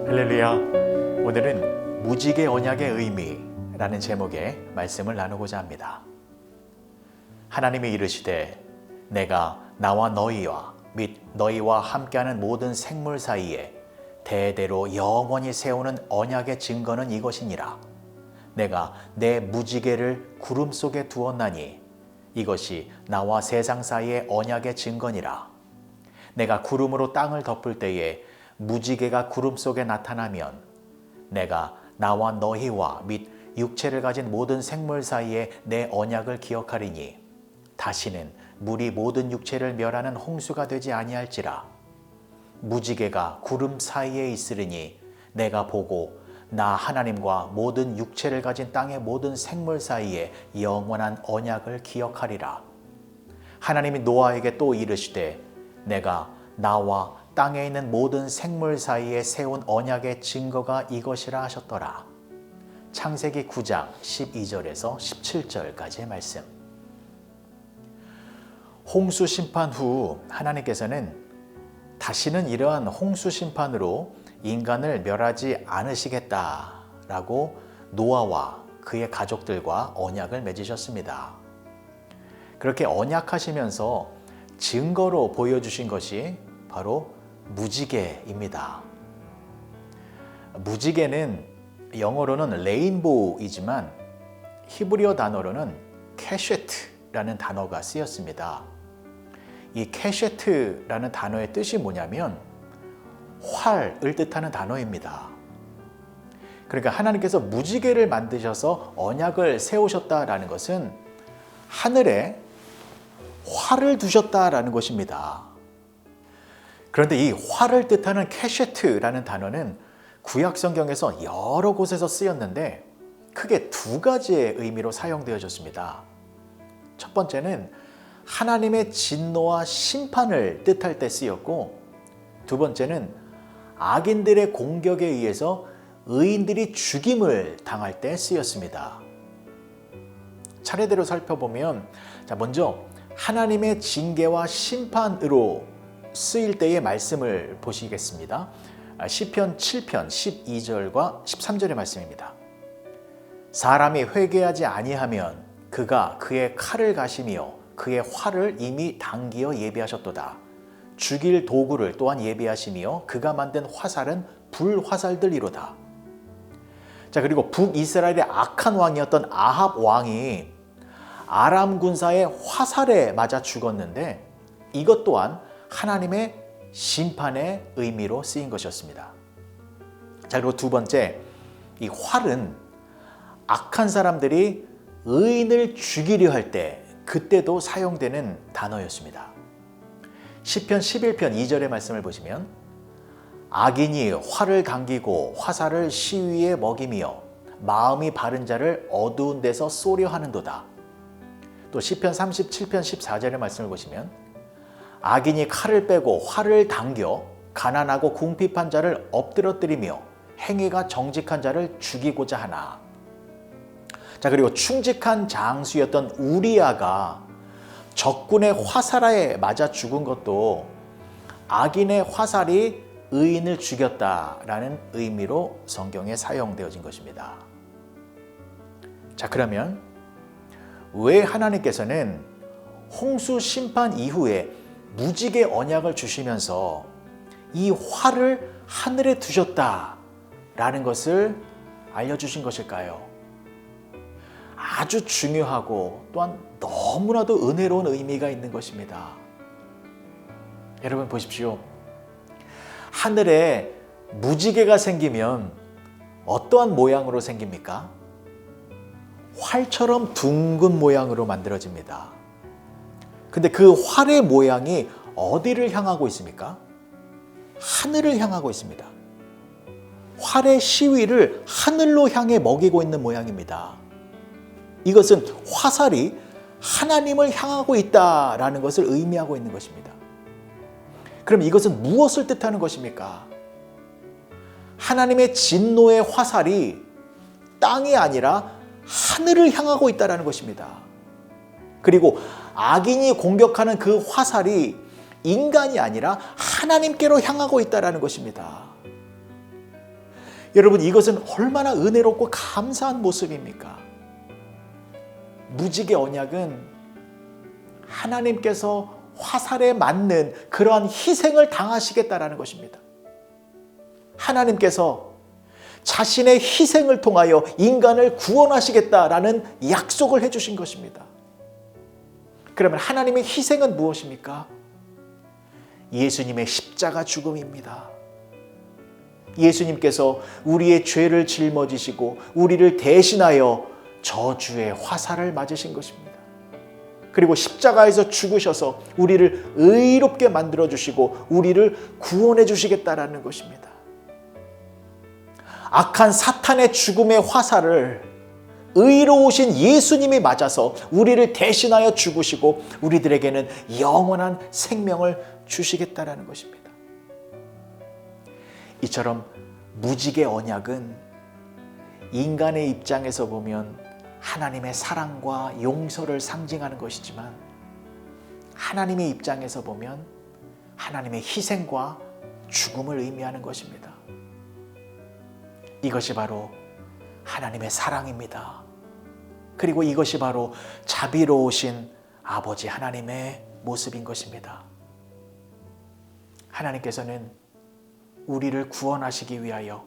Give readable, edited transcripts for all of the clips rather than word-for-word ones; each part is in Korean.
할렐루야. 오늘은 무지개 언약의 의미라는 제목의 말씀을 나누고자 합니다. 하나님이 이르시되 내가 나와 너희와 및 너희와 함께하는 모든 생물 사이에 대대로 영원히 세우는 언약의 증거는 이것이니라. 내가 내 무지개를 구름 속에 두었나니 이것이 나와 세상 사이의 언약의 증거니라. 내가 구름으로 땅을 덮을 때에 무지개가 구름 속에 나타나면 내가 나와 너희와 및 육체를 가진 모든 생물 사이에 내 언약을 기억하리니 다시는 물이 모든 육체를 멸하는 홍수가 되지 아니할지라. 무지개가 구름 사이에 있으리니 내가 보고 나 하나님과 모든 육체를 가진 땅의 모든 생물 사이에 영원한 언약을 기억하리라. 하나님이 노아에게 또 이르시되 내가 나와 땅에 있는 모든 생물 사이에 세운 언약의 증거가 이것이라 하셨더라. 창세기 9장 12절에서 17절까지의 말씀. 홍수 심판 후 하나님께서는 다시는 이러한 홍수 심판으로 인간을 멸하지 않으시겠다라고 노아와 그의 가족들과 언약을 맺으셨습니다. 그렇게 언약하시면서 증거로 보여주신 것이 바로 무지개입니다. 무지개는 영어로는 레인보우이지만 히브리어 단어로는 캐셰트라는 단어가 쓰였습니다. 이 캐셰트라는 단어의 뜻이 뭐냐면 활을 뜻하는 단어입니다. 그러니까 하나님께서 무지개를 만드셔서 언약을 세우셨다라는 것은 하늘에 활을 두셨다라는 것입니다. 그런데 이 활을 뜻하는 캐셰트라는 단어는 구약 성경에서 여러 곳에서 쓰였는데 크게 두 가지의 의미로 사용되어졌습니다. 첫 번째는 하나님의 진노와 심판을 뜻할 때 쓰였고, 두 번째는 악인들의 공격에 의해서 의인들이 죽임을 당할 때 쓰였습니다. 차례대로 살펴보면 먼저 하나님의 징계와 심판으로 쓰일 때의 말씀을 보시겠습니다. 시편 7편 12절과 13절의 말씀입니다. 사람이 회개하지 아니하면 그가 그의 칼을 가시며 그의 활을 이미 당기어 예비하셨도다. 죽일 도구를 또한 예비하시며 그가 만든 화살은 불화살들이로다. 자, 그리고 북이스라엘의 악한 왕이었던 아합 왕이 아람 군사의 화살에 맞아 죽었는데 이것 또한 하나님의 심판의 의미로 쓰인 것이었습니다. 자, 그리고 두 번째, 이 활은 악한 사람들이 의인을 죽이려 할 때 그때도 사용되는 단어였습니다. 시편 11편 2절의 말씀을 보시면 악인이 활을 당기고 화살을 시위에 먹이며 마음이 바른 자를 어두운 데서 쏘려 하는도다. 또 시편 37편 14절의 말씀을 보시면 악인이 칼을 빼고 활을 당겨 가난하고 궁핍한 자를 엎드러뜨리며 행위가 정직한 자를 죽이고자 하나. 자, 그리고 충직한 장수였던 우리아가 적군의 화살에 맞아 죽은 것도 악인의 화살이 의인을 죽였다라는 의미로 성경에 사용되어진 것입니다. 자, 그러면 왜 하나님께서는 홍수 심판 이후에 무지개 언약을 주시면서 이 활을 하늘에 두셨다라는 것을 알려주신 것일까요? 아주 중요하고 또한 너무나도 은혜로운 의미가 있는 것입니다. 여러분 보십시오. 하늘에 무지개가 생기면 어떠한 모양으로 생깁니까? 활처럼 둥근 모양으로 만들어집니다. 근데 그 활의 모양이 어디를 향하고 있습니까? 하늘을 향하고 있습니다. 활의 시위를 하늘로 향해 먹이고 있는 모양입니다. 이것은 화살이 하나님을 향하고 있다라는 것을 의미하고 있는 것입니다. 그럼 이것은 무엇을 뜻하는 것입니까? 하나님의 진노의 화살이 땅이 아니라 하늘을 향하고 있다는 것입니다. 그리고 악인이 공격하는 그 화살이 인간이 아니라 하나님께로 향하고 있다는 것입니다. 여러분, 이것은 얼마나 은혜롭고 감사한 모습입니까? 무지개 언약은 하나님께서 화살에 맞는 그러한 희생을 당하시겠다라는 것입니다. 하나님께서 자신의 희생을 통하여 인간을 구원하시겠다라는 약속을 해주신 것입니다. 그러면 하나님의 희생은 무엇입니까? 예수님의 십자가 죽음입니다. 예수님께서 우리의 죄를 짊어지시고 우리를 대신하여 저주의 화살을 맞으신 것입니다. 그리고 십자가에서 죽으셔서 우리를 의롭게 만들어주시고 우리를 구원해 주시겠다라는 것입니다. 악한 사탄의 죽음의 화살을 의로우신 예수님이 맞아서 우리를 대신하여 죽으시고 우리들에게는 영원한 생명을 주시겠다라는 것입니다. 이처럼 무지개 언약은 인간의 입장에서 보면 하나님의 사랑과 용서를 상징하는 것이지만 하나님의 입장에서 보면 하나님의 희생과 죽음을 의미하는 것입니다. 이것이 바로 하나님의 사랑입니다. 그리고 이것이 바로 자비로우신 아버지 하나님의 모습인 것입니다. 하나님께서는 우리를 구원하시기 위하여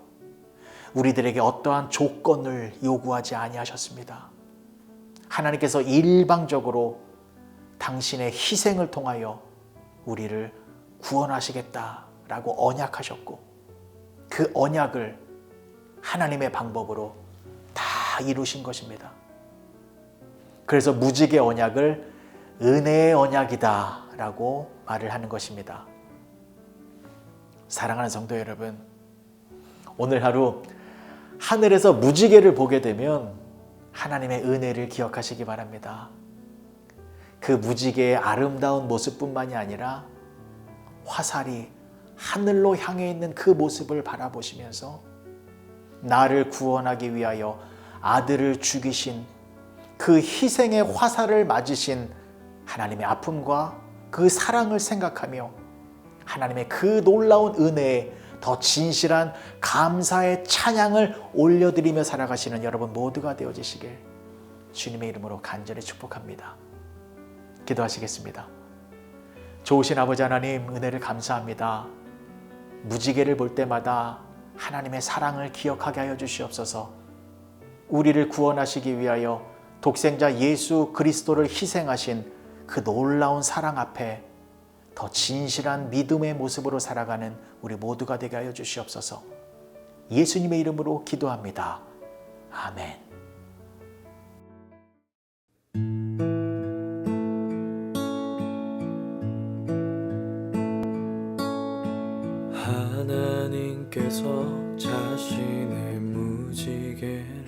우리들에게 어떠한 조건을 요구하지 아니하셨습니다. 하나님께서 일방적으로 당신의 희생을 통하여 우리를 구원하시겠다라고 언약하셨고 그 언약을 하나님의 방법으로 다 이루신 것입니다. 그래서 무지개 언약을 은혜의 언약이다 라고 말을 하는 것입니다. 사랑하는 성도 여러분, 오늘 하루 하늘에서 무지개를 보게 되면 하나님의 은혜를 기억하시기 바랍니다. 그 무지개의 아름다운 모습뿐만이 아니라 화살이 하늘로 향해 있는 그 모습을 바라보시면서 나를 구원하기 위하여 아들을 죽이신 그 희생의 화살을 맞으신 하나님의 아픔과 그 사랑을 생각하며 하나님의 그 놀라운 은혜에 더 진실한 감사의 찬양을 올려드리며 살아가시는 여러분 모두가 되어지시길 주님의 이름으로 간절히 축복합니다. 기도하시겠습니다. 좋으신 아버지 하나님, 은혜를 감사합니다. 무지개를 볼 때마다 하나님의 사랑을 기억하게 하여 주시옵소서. 우리를 구원하시기 위하여 독생자 예수 그리스도를 희생하신 그 놀라운 사랑 앞에 더 진실한 믿음의 모습으로 살아가는 우리 모두가 되게 하여 주시옵소서. 예수님의 이름으로 기도합니다. 아멘. 하나님께서 자신의 무지개를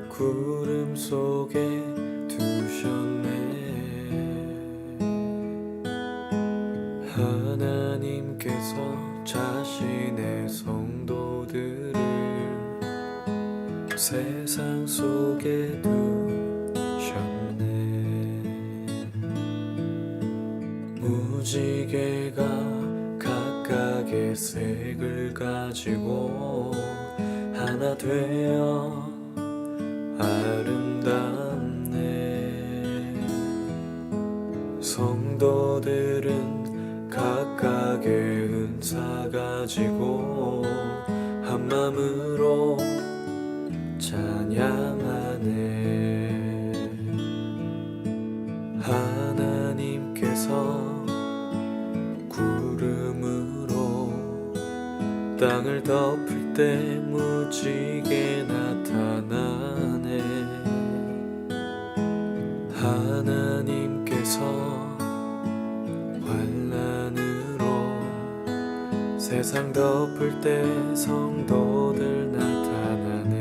구름 속에 두셨네. 하나님께서 자신의 성도들을 세상 속에 두셨네. 무지개가 각각의 색을 가지고 하나 되어 아름답네. 성도들은 각각의 은사 가지고 한 마음으로 찬양하네. 하나님께서 구름으로 땅을 덮을 때 무지개 나타나네. 하나님께서 환난으로 세상 덮을 때 성도들 나타나네.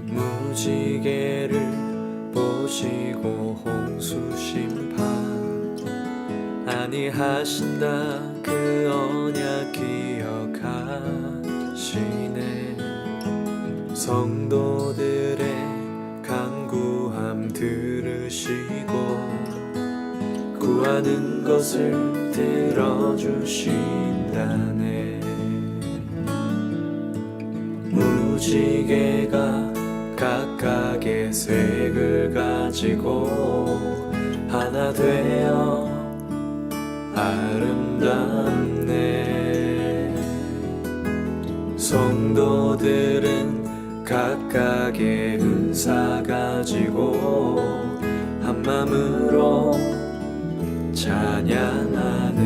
무지개를 보시고 홍수 심판 아니하신다 그 언약 기억하시네. 성도들의 간구함 들으시고 구하는 것을 들어주신다네. 무지개가 각각의 색을 가지고 하나 되어 아름답네. 성도들은 각각의 은사 가지고 한 마음으로 찬양하네.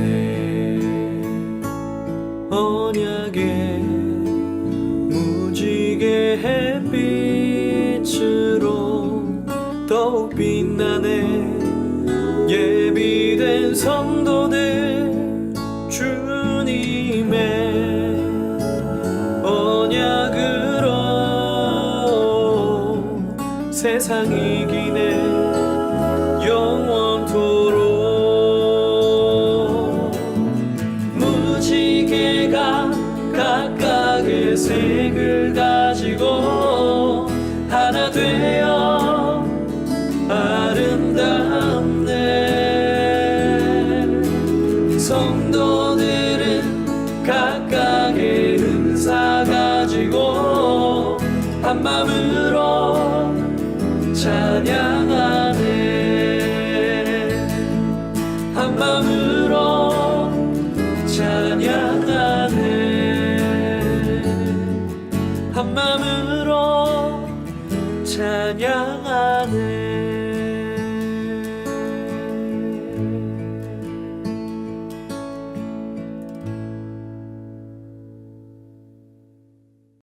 언약의 무지개 햇빛으로 더욱 빛나네. 예비된 성도들 주님의 언약으로 세상 이기네. 영원토록 무지개가 각각의 색을 가지고 하나 되어 아름답네. 성도들은 각각의 은사 가지고 한 마음으로 찬양하네. 한 마음으로 찬양하네. 한 마음으로 찬양하네.